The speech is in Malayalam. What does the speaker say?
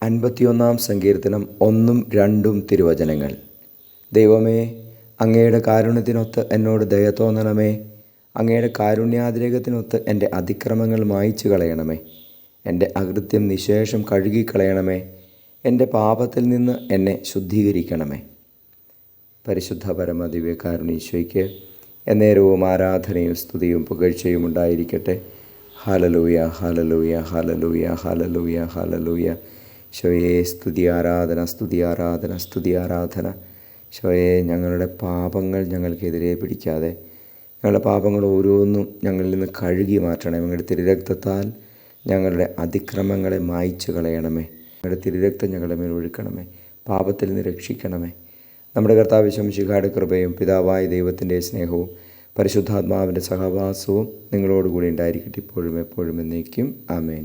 51 സങ്കീർത്തനം 1-2 തിരുവചനങ്ങൾ. ദൈവമേ, അങ്ങയുടെ കാരുണ്യത്തിനൊത്ത് എന്നോട് ദയ തോന്നണമേ. അങ്ങയുടെ കാരുണ്യാതിരേകത്തിനൊത്ത് എൻ്റെ അതിക്രമങ്ങൾ മായ്ച്ചു കളയണമേ. എൻ്റെ അകൃത്യം നിശേഷം കഴുകിക്കളയണമേ. എൻ്റെ പാപത്തിൽ നിന്ന് എന്നെ ശുദ്ധീകരിക്കണമേ. പരിശുദ്ധ പരമദിവ്യകാരുണ്യീശോയ്ക്ക് എന്നേരവും ആരാധനയും സ്തുതിയും പുകഴ്ചയും ഉണ്ടായിരിക്കട്ടെ. Hallelujah, hallelujah, hallelujah, hallelujah, hallelujah. ഈശോയെ, സ്തുതി ആരാധന, സ്തുതി ആരാധന, സ്തുതി ആരാധന. ഈശോയെ, ഞങ്ങളുടെ പാപങ്ങൾ ഞങ്ങൾക്കെതിരെ പിടിക്കാതെ ഞങ്ങളുടെ പാപങ്ങൾ ഓരോന്നും ഞങ്ങളിൽ നിന്ന് കഴുകി മാറ്റണമേ. ഞങ്ങളുടെ തിരുരക്തത്താൽ ഞങ്ങളുടെ അതിക്രമങ്ങളെ മായ്ച്ചു കളയണമേ. ഞങ്ങളുടെ തിരുരക്തം ഞങ്ങളുടെ മേൽ ഒഴുക്കണമേ. പാപത്തിൽ നിന്ന് രക്ഷിക്കണമേ. നമ്മുടെ കർത്താവ് ശംശിഹായുടെ കൃപയും പിതാവായ ദൈവത്തിൻ്റെ സ്നേഹവും പരിശുദ്ധാത്മാവിൻ്റെ സഹവാസവും നിങ്ങളോടുകൂടി ഉണ്ടായിരിക്കട്ടെ, ഇപ്പോഴും എപ്പോഴും എന്നേക്കും. ആമേൻ.